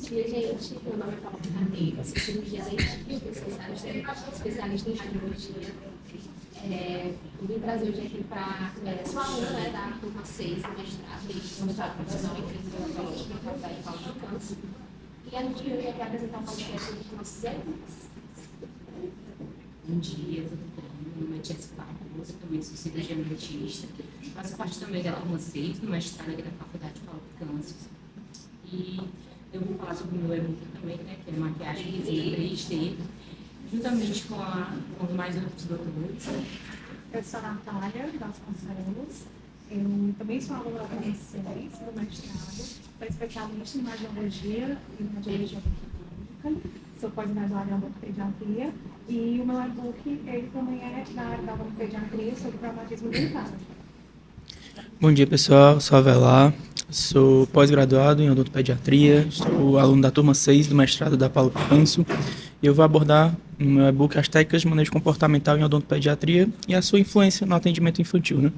dia, gente. Meu nome é Paula Carneiro, sou cirurgia dentista, especialista em radiologia. Vim trazer hoje aqui para sua aluna, né, da turma 6 do mestrado profissional em clínica odontológica na Faculdade Paulo de Câncer. E a gente veio aqui apresentar um podcast dos nossos alunos. Bom dia, tudo bom? Meu nome é Jéssica Barbosa, também sou cirurgia dentista. Faço parte também da turma 6 do mestrado aqui da Faculdade Paulo de Câncer. E eu vou falar sobre o meu e-book também, né, que é maquiagem e resina 3D, juntamente com mais outros doutores. Eu sou a Natália Vasconcelos, eu também sou aluna da turma 6 do mestrado, sou especialista em radiologia e radiologia odontológica, sou pós-graduada em odontopediatria e o meu e-book ele também é na área da odontopediatria sobre traumatismo dentário. Bom dia, pessoal. Sou Avelar, sou pós-graduado em odontopediatria, sou aluno da turma 6 do mestrado da Paulo Câncer e eu vou abordar no meu e-book as técnicas de manejo comportamental em odontopediatria e a sua influência no atendimento infantil, né?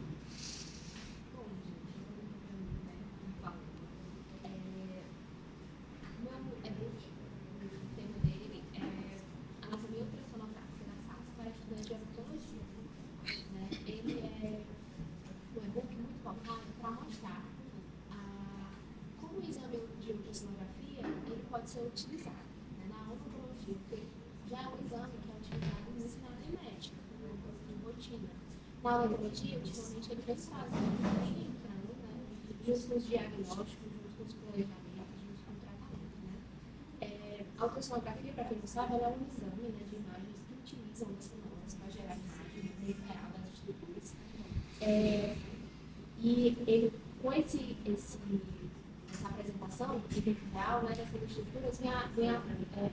Pode ser utilizado, né, na odontologia, porque já é um exame que é utilizado no cenário médico, de rotina. Na odontologia, ultimamente, ele vem entrando, né, junto com os diagnósticos, junto com os planejamentos, junto com o tratamento. Né. A ultrassonografia, para quem não sabe, ela é um exame, né, de imagens que utilizam as células para gerar imagens em tempo real das estruturas. E ele, com essa apresentação de tempo real, né, dessas estruturas,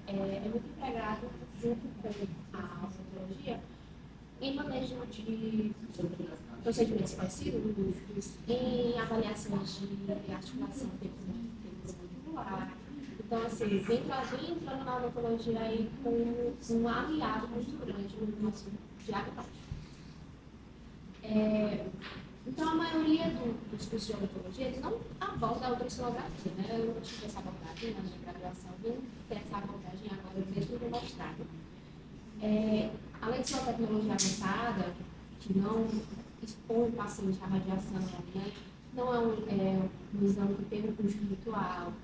é muito empregado junto com a odontologia em manejo de procedimentos cirúrgicos, em avaliações de articulação temporomandibular. Então, assim, vem entrando na odontologia aí com um aliado muito grande no nosso diagnóstico. Então, a maioria dos cursos de odontologia, eles não abordam a ultrassonografia, né? Eu não tive essa abordagem na minha graduação, vim ter essa abordagem agora mesmo no mestrado. Além de ser uma tecnologia avançada, que não expõe o paciente à radiação, né? Não é um exame que tem um custo muito alto.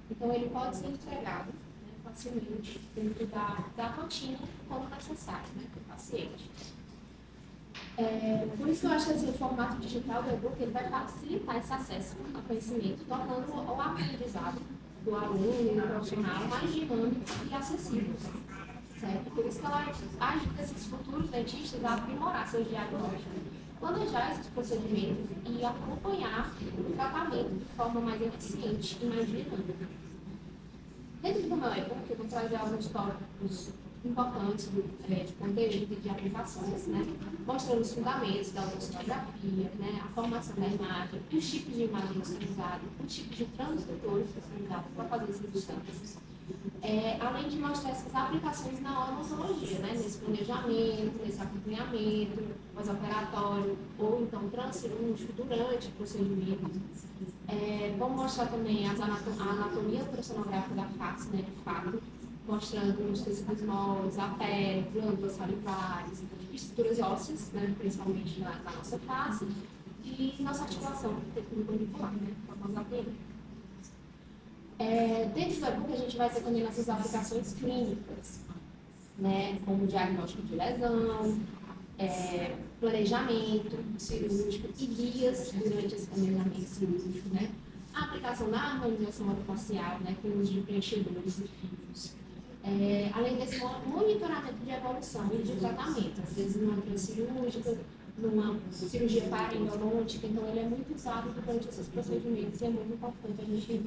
Então, ele pode ser entregado, né, facilmente dentro da rotina, como necessário, né, para o paciente. Por isso que eu acho que assim, o formato digital do e-book ele vai facilitar esse acesso ao conhecimento, tornando o aprendizado do aluno e do profissional mais dinâmico e acessível. Certo? Por isso que ela ajuda esses futuros dentistas a aprimorar seus diagnósticos, planejar esses procedimentos e acompanhar o tratamento de forma mais eficiente e mais dinâmica. Dentro do meu e-book, eu vou trazer alguns tópicos importantes de conteúdo e de aplicações, né? Mostrando os fundamentos da ultrassonografia, né? A formação da imagem, os tipos de imagem que são usados, os tipos de transdutores que são usados para fazer esses exames. Além de mostrar essas aplicações na odontologia, né? Nesse planejamento, nesse acompanhamento pós-operatório ou então transcirúrgico durante o procedimento. Vamos mostrar também a anatomia ultrassonográfica da face, né? De fato, mostrando os tecidos moles, a pele, glândulas salivares, estruturas ósseas, né, principalmente na nossa face, e nossa articulação temporomandibular, né, a famosa ATM. Dentro do e-book, a gente vai ter também nossas aplicações clínicas, né, como diagnóstico de lesão, planejamento cirúrgico e guias durante esse planejamento cirúrgico, né, a aplicação da harmonização orofacial, né, com o uso de preenchedores e fios. Além desse monitoramento de evolução e de tratamento, às vezes numa transcirúrgica, numa cirurgia paraendodôntica, então ele é muito usado durante esses procedimentos e é muito importante a gente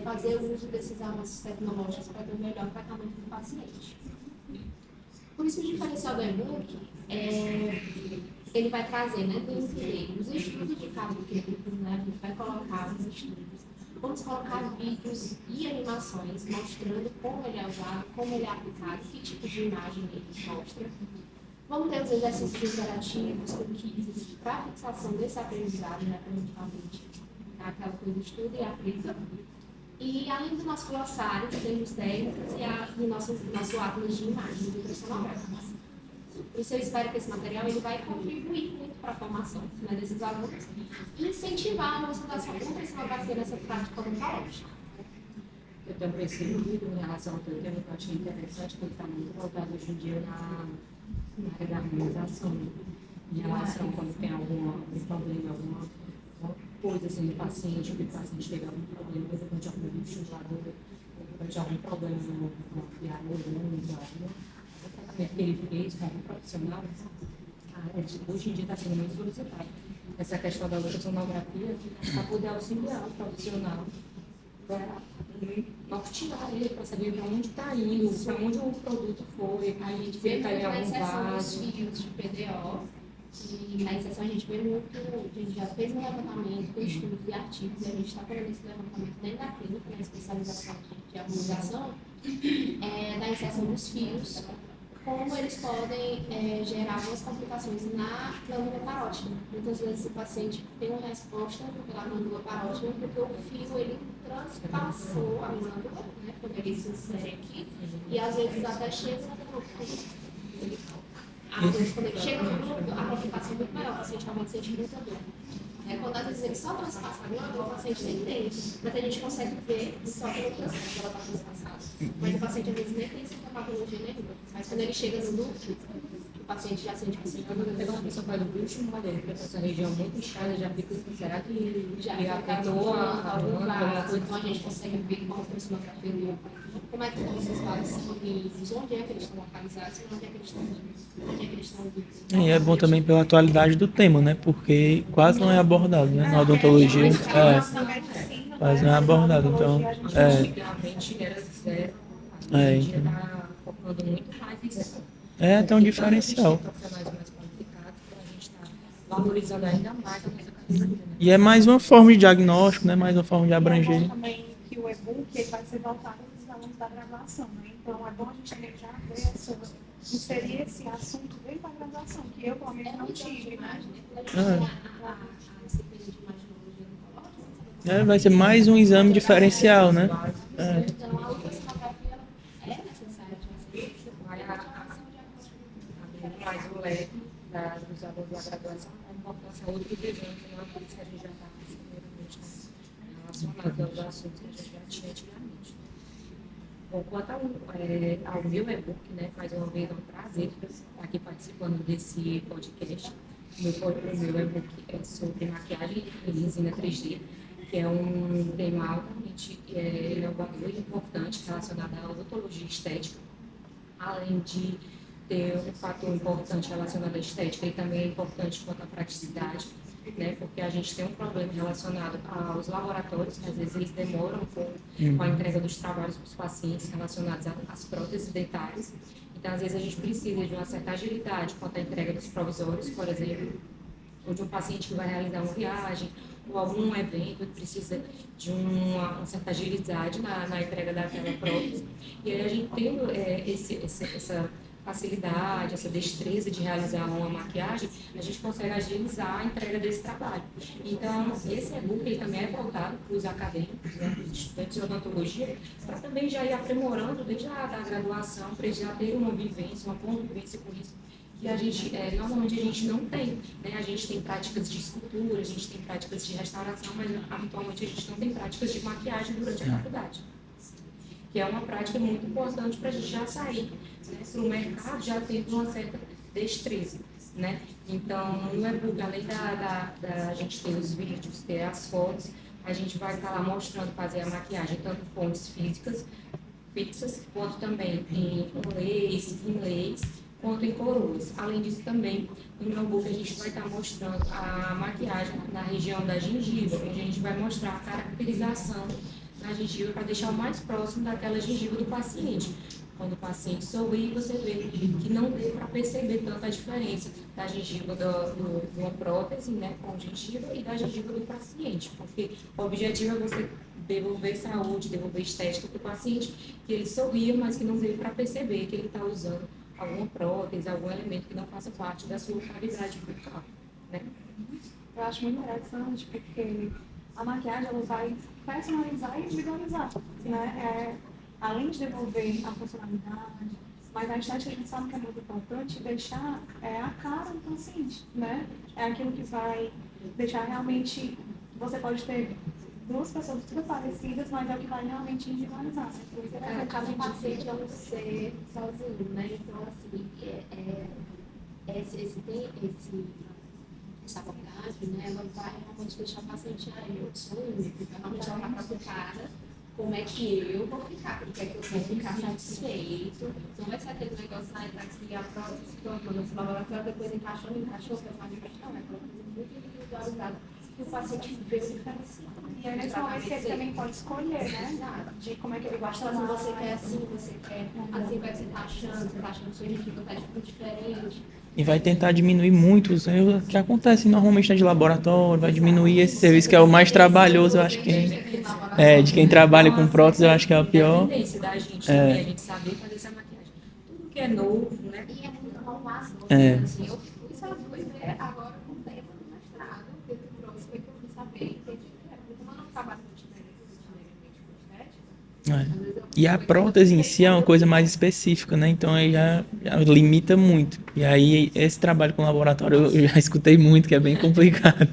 fazer o uso desses avanços tecnológicos para ter um melhor tratamento do paciente. Por isso, o diferencial do e-book, ele vai trazer, né, dentro dele, os estudos de cada clínico, né, a gente vai colocar os estudos. Vamos colocar vídeos e animações mostrando como ele é usado, como ele é aplicado, que tipo de imagem ele mostra. Vamos ter os exercícios interativos com quizzes para a fixação desse aprendizado, né, principalmente aquela coisa estuda e aplica. E além do nosso glossário de termos técnicos e o nosso atlas de imagens ultrassonográficas. Por isso eu espero que esse material ele vai contribuir muito para a formação, né, desses alunos e incentivar a uso da sua ultrassonografia nessa prática odontológica. Eu também percebi em relação ao teu tema que eu achei interessante, que ele está muito voltado hoje em dia na área da harmonização, né? Em relação quando tem algum problema, alguma coisa assim do paciente, que o paciente teve algum problema, de repente algum estimulador, de repente algum problema no afiador, o tratamento que ele fez com algum profissional, hoje em dia está sendo muito solicitado. Essa questão da ultrassonografia para poder auxiliar o profissional para nortear ele, para saber para onde está indo, para onde o produto foi, A gente se ele vê está em muito na algum inserção dos vaso. fios de PDO, e na inserção a gente vê muito, a gente já fez um levantamento com estudos e artigos, e a gente está fazendo esse levantamento dentro da clínica, na especialização de harmonização, da inserção dos fios, como eles podem gerar algumas complicações na glândula parótida. Muitas vezes o paciente tem uma resposta pela glândula parótida porque o fio ele transpassou a glândula, né, quando ele se insere aqui, e às vezes até chega no às vezes, quando ele chega no grupo, a complicação é muito maior, o paciente realmente sente muita dor. Quando às vezes ele só transpassa a glândula, o paciente nem entende, mas a gente consegue ver só pelo processo que ela está transpassada. Mas o paciente às vezes nem tem sintomatologia nenhuma. Mas quando ele chega no grupo, o paciente já sente que Quando uma pessoa faz o bioestimulador, porque essa região muito inchada já fica assim, será que já afetou algum a vaso, então a gente consegue ver qual a ultrassonografia do como é que estão esses vasos sanguíneos, onde é que eles estão localizados, onde é que eles estão indo, onde é que eles estão E é bom também pela atualidade do tema, né? Porque quase não é abordado, né? Na odontologia. Quase não é abordado. Então, antigamente era zero, hoje em dia então, está focando muito mais nisso. até um diferencial. Profissionais mais qualificados para a gente estar valorizando ainda mais a nossa categoria, né? E é mais uma forma de diagnóstico, né? Mais uma forma de É abranger. bom também que o e-book ele vai ser voltado para os alunos da graduação, né? Então é bom a gente também já ver inserir esse assunto dentro da graduação, que eu pelo menos não tive, né? Vai ser mais um exame diferencial, né? Então, a ultrassonografia é necessária de uma Vai abrir mais o leque dos alunos da graduação, a importância a outros exames, não é por isso que a gente já está primeiramente relacionado aos assuntos que a gente já tinha antigamente. Bom, quanto ao meu e-book, né, mais uma vez é um prazer estar aqui participando desse podcast. O meu e-book é sobre maquiagem em resina 3D, que é um tema altamente inovador e importante relacionado à odontologia estética, além de ter um fator importante relacionado à estética e também é importante quanto à praticidade, né? Porque a gente tem um problema relacionado aos laboratórios, que às vezes eles demoram um pouco com a entrega dos trabalhos para os pacientes relacionados às próteses dentárias. Então, às vezes, a gente precisa de uma certa agilidade quanto à entrega dos provisórios, por exemplo, ou de um paciente que vai realizar uma viagem, ou algum evento que precisa de uma certa agilidade na entrega daquela prótese. E aí a gente tendo essa facilidade, essa destreza de realizar uma maquiagem, a gente consegue agilizar a entrega desse trabalho. Então, esse e-book ele também é voltado para os acadêmicos, né, para os estudantes de odontologia, para também já ir aprimorando desde a graduação, para eles já terem uma vivência, uma convivência com isso, que a gente, normalmente a gente não tem, né? A gente tem práticas de escultura, a gente tem práticas de restauração, mas atualmente a gente não tem práticas de maquiagem durante a faculdade, que é uma prática muito importante para a gente já sair, né, para o mercado, já tendo uma certa destreza, né? Então, no e-book, além da gente ter os vídeos, ter as fotos, a gente vai estar lá mostrando fazer a maquiagem, tanto fontes fixas, quanto também em inlays, quanto em coroas. Além disso, também, no meu book, a gente vai estar mostrando a maquiagem na região da gengiva, onde a gente vai mostrar a caracterização da gengiva para deixar o mais próximo daquela gengiva do paciente. Quando o paciente sorri, você vê que não deu para perceber tanta diferença da gengiva de uma prótese, né, com gengiva, e da gengiva do paciente, porque o objetivo é você devolver saúde, devolver estética para o paciente, que ele sorria, mas que não deu para perceber que ele está usando alguma prótese, algum elemento que não faça parte da sua cavidade bucal, né? Eu acho muito interessante porque a maquiagem ela vai personalizar e individualizar, né? Além de devolver a funcionalidade, mas a estética a gente sabe que é muito importante deixar a cara do paciente, né? É aquilo que vai deixar realmente, você pode ter duas pessoas tudo parecidas, mas é o que vai realmente individualizar. Cada paciente é um ser sozinho, né? Então, assim, essa abordagem, né, ela vai realmente deixar o paciente, eu sou único, então realmente ela vai para o cara, como é que eu vou ficar, porque é que eu vou ficar satisfeito, não vai ser aquele negócio, para criar prótese, pronto, no laboratório, depois encaixou, fez uma diferença, não, é uma coisa muito individualizada, que o paciente vê o diferencial. E aí, nesse momento, ele também pode escolher, né? De como é que ele gosta assim, mais. você quer assim, você quer assim, vai você tá achando que sua gengiva tá diferente. E vai tentar diminuir muito os erros que acontecem normalmente de laboratório, vai diminuir esse serviço que é o mais trabalhoso, eu acho que de quem trabalha com prótese, eu acho que é o pior. A tendência da gente também, a gente saber fazer essa maquiagem. Tudo que é novo, né? E é muito malvado. Assim, eu fui ver agora com o tempo do mestrado, que eu trouxe, foi que eu fui saber, entendi, como eu não trabalho com E a prótese em si é uma coisa mais específica, né? Então aí já limita muito. E aí esse trabalho com laboratório eu já escutei muito, que é bem complicado.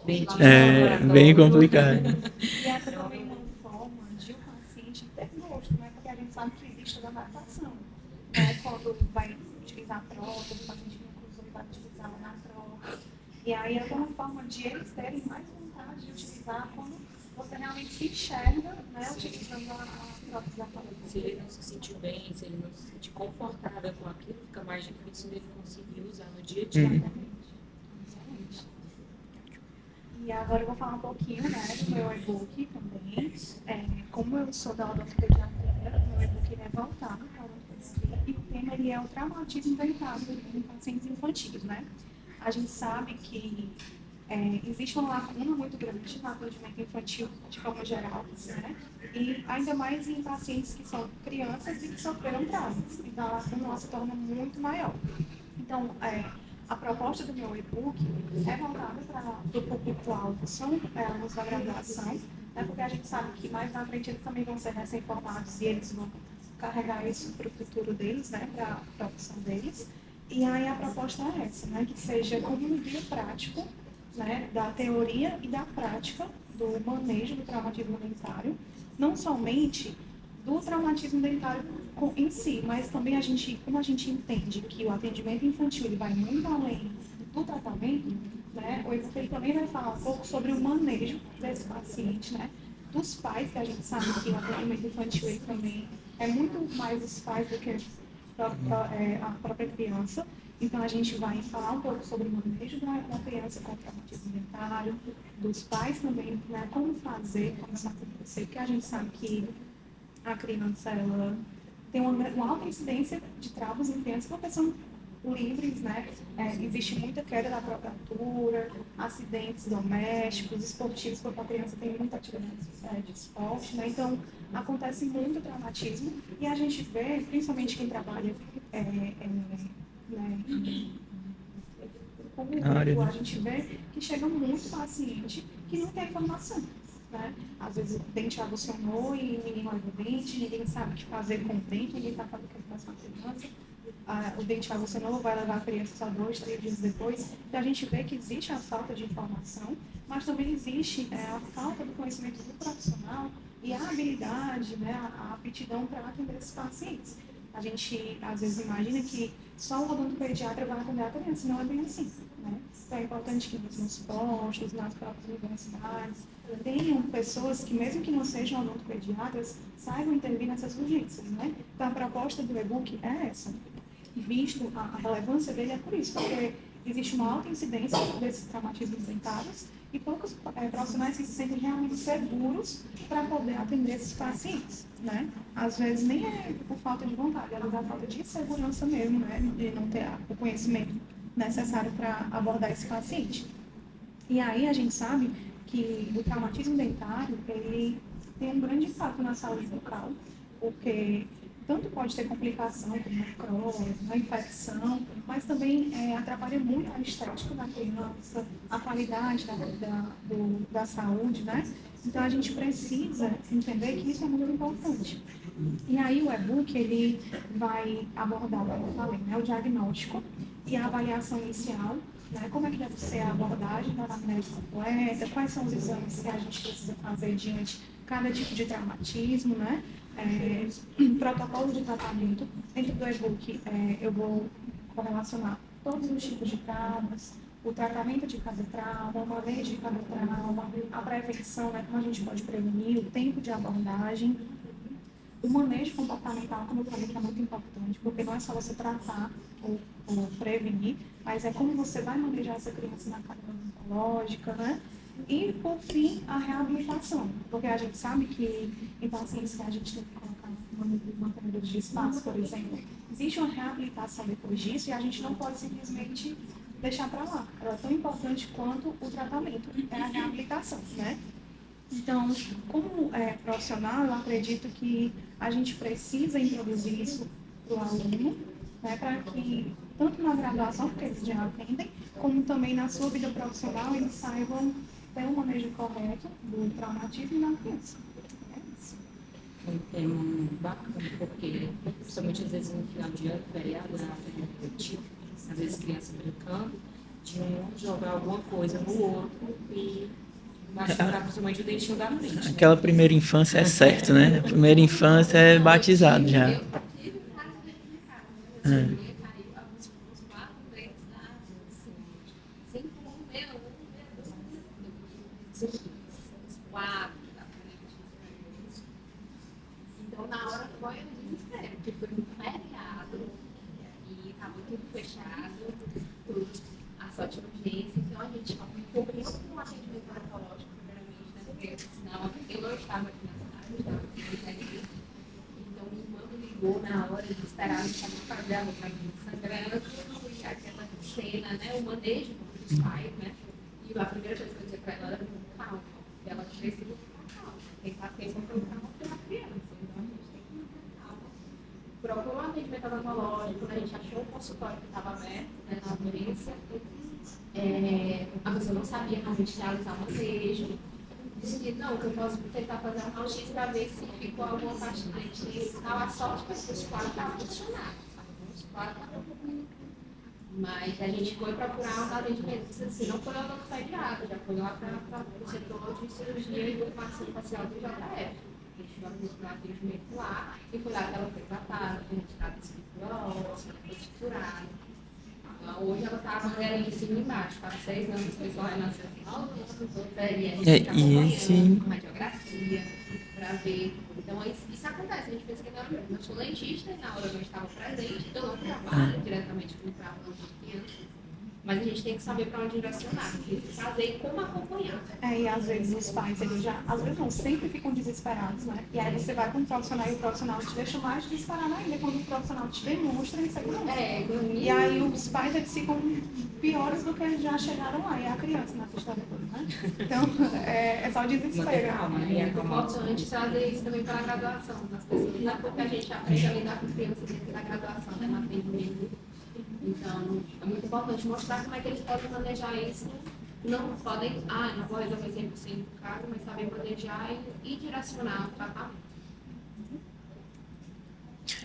Bem complicado. E essa também é uma forma de o paciente ter gosto, né? Porque a gente sabe que existe toda a adaptação. Quando vai utilizar a prótese, o paciente inclusive vai utilizar na prótese. E aí é uma forma de eles terem mais vontade de utilizar quando você realmente se enxerga, né, utilizando a prótese da prótese. Se ele não se sentir bem, se ele não se sentir confortável com aquilo, fica mais difícil dele conseguir usar no dia a dia. E agora eu vou falar um pouquinho, né, do meu e-book também. Como eu sou da odontopediatria, meu e-book é voltado para a odontopediatria e o tema ele é o traumatismo dentário em pacientes infantis, né? A gente sabe que existe uma lacuna muito grande no atendimento infantil de forma geral, né? E ainda mais em pacientes que são crianças e que sofreram traumas. Então a lacuna se torna muito maior. Então, a proposta do meu e-book é voltada para o público-alvo, são alunos da graduação, né? Porque a gente sabe que mais na frente eles também vão ser recém-formados e eles vão carregar isso para o futuro deles, né? Para a profissão deles. E aí a proposta é essa, né? Que seja como um guia prático, né, da teoria e da prática do manejo do traumatismo dentário, não somente do traumatismo dentário em si, mas também como a gente entende que o atendimento infantil ele vai muito além do tratamento, né, o e-book também vai falar um pouco sobre o manejo desse paciente, né, dos pais, que a gente sabe que o atendimento infantil ele também é muito mais os pais do que a própria criança. Então, a gente vai falar um pouco sobre o manejo da criança com traumatismo dentário, dos pais também, né, como fazer, como isso acontecer, porque a gente sabe que a criança ela tem uma alta incidência de traumas em crianças porque são livres, né? Existe muita queda da própria altura, acidentes domésticos, esportivos, porque a criança tem muita atividade de esporte, né? Então, acontece muito traumatismo e a gente vê, principalmente quem trabalha como público, a gente vê que chega muito paciente que não tem informação, né? Às vezes o dente avulsionou e ninguém olha o dente, ninguém sabe o que fazer com o dente, ninguém sabe o que fazer com a criança. O dente avulsionou, vai levar a criança só 2, 3 dias depois. Então a gente vê que existe a falta de informação, mas também existe a falta do conhecimento do profissional e a habilidade, né, a aptidão para atender esses pacientes. A gente, às vezes, imagina que só o odontopediatra vai atender a criança, não é bem assim, né? Então, é importante que nos postos, nas próprias universidades, tenham pessoas que, mesmo que não sejam odontopediatras, saibam intervir nessas urgências, né? Então, a proposta do e-book é essa. Visto a relevância dele, é por isso, porque existe uma alta incidência desses traumatismos dentários e poucos profissionais que se sentem realmente seguros para poder atender esses pacientes, né? Às vezes nem é por falta de vontade, às vezes é falta de segurança mesmo, né? De não ter o conhecimento necessário para abordar esse paciente. E aí a gente sabe que o traumatismo dentário, ele tem um grande impacto na saúde bucal, porque tanto pode ter complicação como necrose, uma infecção, mas também atrapalha muito a estética da criança, a qualidade da saúde, né? Então a gente precisa entender que isso é muito importante. E aí o e-book, ele vai abordar, como eu falei, né, o diagnóstico e a avaliação inicial, né, como é que deve ser a abordagem da anamnese completa, quais são os exames que a gente precisa fazer diante de cada tipo de traumatismo, né, protocolo de tratamento. Dentro do e-book eu vou correlacionar todos os tipos de traumas, o tratamento de cada trauma, o manejo de cada trauma, a prevenção, né, como a gente pode prevenir, o tempo de abordagem, o manejo comportamental, como eu falei, que é muito importante, porque não é só você tratar ou prevenir, mas é como você vai manejar essa criança na carga odontológica, né? E, por fim, a reabilitação, porque a gente sabe que em pacientes que a gente tem que colocar mantenedores de espaço, por exemplo, existe uma reabilitação depois disso e a gente não pode simplesmente deixar para lá. Ela é tão importante quanto o tratamento, é a reabilitação, né? Então, como profissional, eu acredito que a gente precisa introduzir isso para o aluno, né, para que, tanto na graduação, porque eles já aprendem, como também na sua vida profissional, eles saibam ter um manejo correto do traumatismo na criança. É isso. Um tema bacana, porque, principalmente às vezes no final de ano, feriado, às vezes criança brincando, de um jogar alguma coisa no outro e machucar principalmente o dentinho da frente. Né? Aquela primeira infância é certo, né? A primeira infância é batizado já. Eu tive um caso bem complicado, né? Caiu uns 4 vezes sem comer uns 4 da frente. Então, na hora foi um desespero, porque foi um feriado e estava tudo fechado, a sorte de urgência, então a gente cobriu com um atendimento odontológico, primeiramente, né? Porque senão eu não estava aqui na cidade, eu estava aqui no interior. Então, minha irmã me ligou na hora de esperar, não sabia fazer a boca sangrando, e aquela cena, né? O manejo dos pais, né? E a primeira coisa que eu disse para ela era calma, porque ela precisa ficar calma. Tem paciência para calma pela criança, então a gente tem que manter calma. Procurou um atendimento odontológico, a gente achou um consultório que estava aberto, né, na urgência. A pessoa não sabia realmente realizar o manejo. Disse que não, que eu posso tentar fazer um raio-x para ver se ficou alguma parte na gente. A sorte foi que os 4 estavam funcionando. Os 4 estavam funcionando. Mas a gente foi procurar um atendimento, assim, não foi lá no pediatra, já foi lá para o setor de cirurgia e ocupação facial do JF. A gente foi no atendimento lá e foi lá que ela foi tratada, foi retirada de estrutura óssea, foi estruturada. Hoje ela está amarelinha em cima e embaixo, faz 6 anos, foi só renascer no final do ano, e a gente está acompanhando uma radiografia para ver. Então, isso acontece, a gente pensa que não, eu sou dentista e na hora eu não estava presente, eu não trabalho diretamente com trabalho de crianças. Mas a gente tem que saber para onde direcionar, o que fazer e como acompanhar. E às vezes os pais, eles já, às vezes não, sempre ficam desesperados, né? E aí você vai com o profissional e o profissional te deixa mais desesperado ainda quando o profissional te demonstra insegurança. E aí os pais, eles ficam piores do que eles já chegaram lá, e a criança nessa história toda, né? Então, é só desespero. É importante trazer isso também para a graduação das pessoas, né? Porque a gente aprende a lidar com crianças dentro da graduação, né? No atendimento. Então, é muito importante mostrar como é que eles podem manejar isso. Não podem, não vou resolver 100% do caso, mas saber manejar e direcionar o tratamento.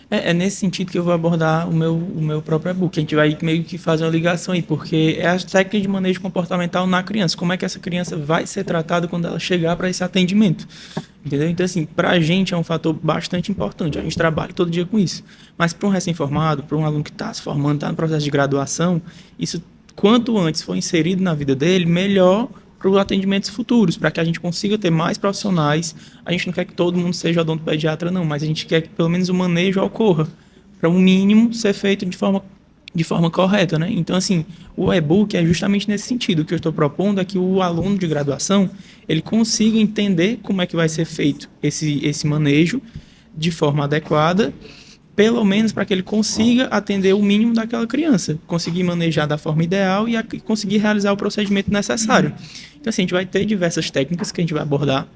É nesse sentido que eu vou abordar o meu próprio e-book. A gente vai meio que fazer uma ligação aí, porque é a técnica de manejo comportamental na criança. Como é que essa criança vai ser tratada quando ela chegar para esse atendimento? Entendeu? Então, assim, para a gente é um fator bastante importante. A gente trabalha todo dia com isso. Mas para um recém-formado, para um aluno que está se formando, está no processo de graduação, isso, quanto antes for inserido na vida dele, melhor para os atendimentos futuros, para que a gente consiga ter mais profissionais. A gente não quer que todo mundo seja odontopediatra, não, mas a gente quer que pelo menos o manejo ocorra, para um mínimo ser feito de forma correta, né? Então, assim, o e-book é justamente nesse sentido. O que eu estou propondo é que o aluno de graduação, ele consiga entender como é que vai ser feito esse manejo de forma adequada, pelo menos para que ele consiga atender o mínimo daquela criança, conseguir manejar da forma ideal e conseguir realizar o procedimento necessário. Então, assim, a gente vai ter diversas técnicas que a gente vai abordar.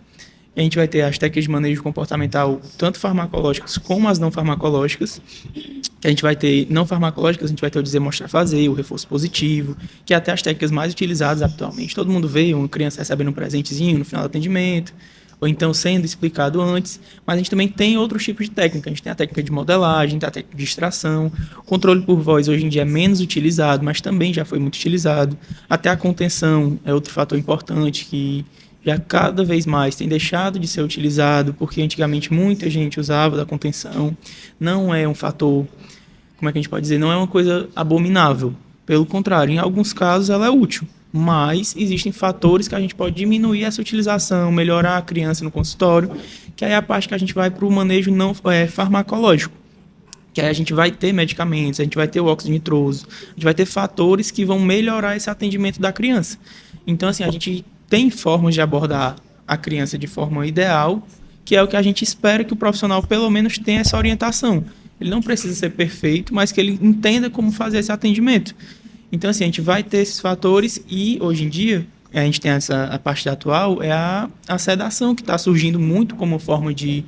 E a gente vai ter as técnicas de manejo comportamental, tanto farmacológicas como as não farmacológicas. Que a gente vai ter não farmacológicas, a gente vai ter o dizer, mostrar, fazer, o reforço positivo, que é até as técnicas mais utilizadas atualmente. Todo mundo vê uma criança recebendo um presentezinho no final do atendimento, ou então sendo explicado antes, mas a gente também tem outros tipos de técnica. A gente tem a técnica de modelagem, tem a técnica de extração, o controle por voz hoje em dia é menos utilizado, mas também já foi muito utilizado. Até a contenção é outro fator importante que já cada vez mais tem deixado de ser utilizado, porque antigamente muita gente usava da contenção. Não é um fator, como é que a gente pode dizer, não é uma coisa abominável. Pelo contrário, em alguns casos ela é útil, mas existem fatores que a gente pode diminuir essa utilização, melhorar a criança no consultório, que aí é a parte que a gente vai para o manejo não farmacológico, que aí a gente vai ter medicamentos, a gente vai ter o óxido nitroso, a gente vai ter fatores que vão melhorar esse atendimento da criança. Então, assim, a gente tem formas de abordar a criança de forma ideal, que é o que a gente espera que o profissional pelo menos tenha essa orientação. Ele não precisa ser perfeito, mas que ele entenda como fazer esse atendimento. Então, assim, a gente vai ter esses fatores e, hoje em dia, a gente tem a parte atual, é a sedação, que está surgindo muito como forma de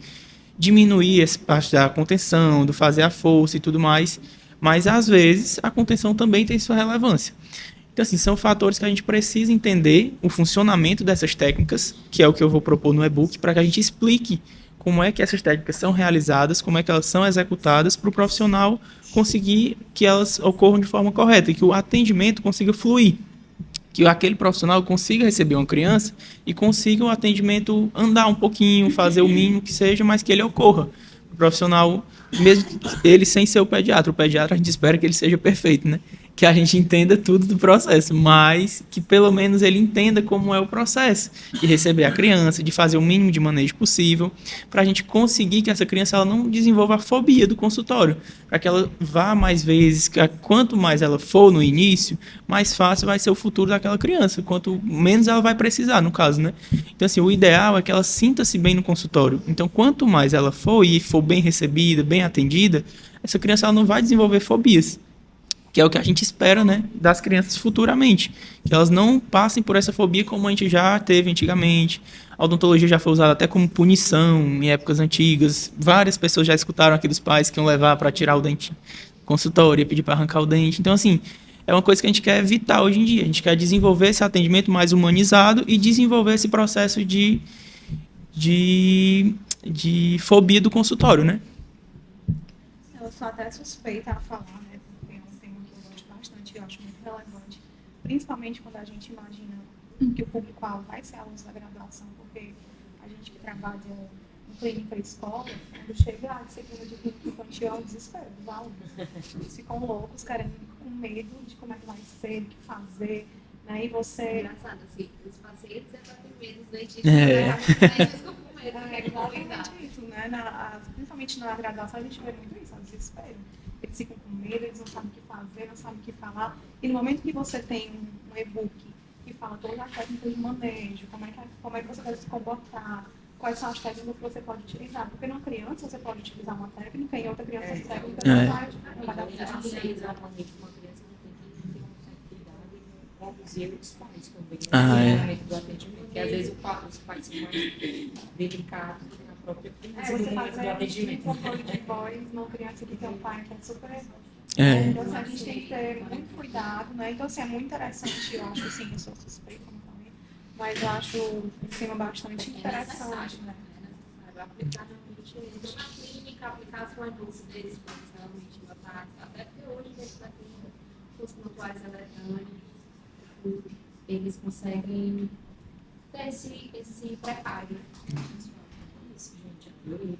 diminuir essa parte da contenção, do fazer a força e tudo mais, mas, às vezes, a contenção também tem sua relevância. Então, assim, são fatores que a gente precisa entender o funcionamento dessas técnicas, que é o que eu vou propor no e-book, para que a gente explique como é que essas técnicas são realizadas, como é que elas são executadas, para o profissional conseguir que elas ocorram de forma correta e que o atendimento consiga fluir, que aquele profissional consiga receber uma criança e consiga o atendimento andar um pouquinho, fazer o mínimo que seja, mas que ele ocorra. O profissional, mesmo ele sem ser o pediatra a gente espera que ele seja perfeito, né? Que a gente entenda tudo do processo, mas que pelo menos ele entenda como é o processo de receber a criança, de fazer o mínimo de manejo possível, para a gente conseguir que essa criança ela não desenvolva a fobia do consultório, para que ela vá mais vezes, que quanto mais ela for no início, mais fácil vai ser o futuro daquela criança, quanto menos ela vai precisar, no caso, né? Então, assim, o ideal é que ela sinta-se bem no consultório. Então, quanto mais ela for e for bem recebida, bem atendida, essa criança ela não vai desenvolver fobias, que é o que a gente espera, né, das crianças futuramente, que elas não passem por essa fobia como a gente já teve antigamente. A odontologia já foi usada até como punição em épocas antigas. Várias pessoas já escutaram aqueles pais que iam levar para tirar o dente no consultório e pedir para arrancar o dente. Então, assim, é uma coisa que a gente quer evitar hoje em dia. A gente quer desenvolver esse atendimento mais humanizado e desenvolver esse processo de fobia do consultório, né? Eu sou até suspeita a falar, né? Porque é um tema que eu gosto bastante e eu acho muito relevante. Principalmente quando a gente imagina que o público-alvo vai ser alunos da graduação, porque a gente que trabalha em clínica e escola, quando chega a disciplina de clínica infantil, é um desespero dos alunos. Eles ficam loucos, querendo, com medo de como é que vai ser, o que fazer, né? E você... É engraçado, assim, os pacientes já têm medo, os dentistas, né? Ficam com medo, É exatamente isso, né? Principalmente na graduação, a gente vê muito isso, é um desespero. Eles ficam com medo, eles não sabem o que fazer, não sabem o que falar. E no momento que você tem um e-book que fala todas as técnicas de manejo, como é que você deve se comportar, quais são as técnicas que você pode utilizar. Porque numa criança você pode utilizar uma técnica e outra criança essa técnica não vai dar A certo. gente tem exatamente uma criança que tem que ter uma certa cuidado com os erros dos pais também, é. no momento do atendimento. Porque às vezes os pais são mais delicados do que na própria criança no Você momento do fazer um atendimento. controle de voz numa criança que tem um pai que é super... É. Então, assim, a gente tem que ter muito cuidado, né? Então, assim, é muito interessante, eu acho, assim, eu sou suspeita, como eu falei, mas eu acho o tema bastante interessante, né? Aplicar realmente na clínica, aplicar as doses deles, realmente botar, até porque hoje dentro da clínica, os pontuais eletrônicos, eles conseguem ter esse preparo. Isso, gente. Eu ia,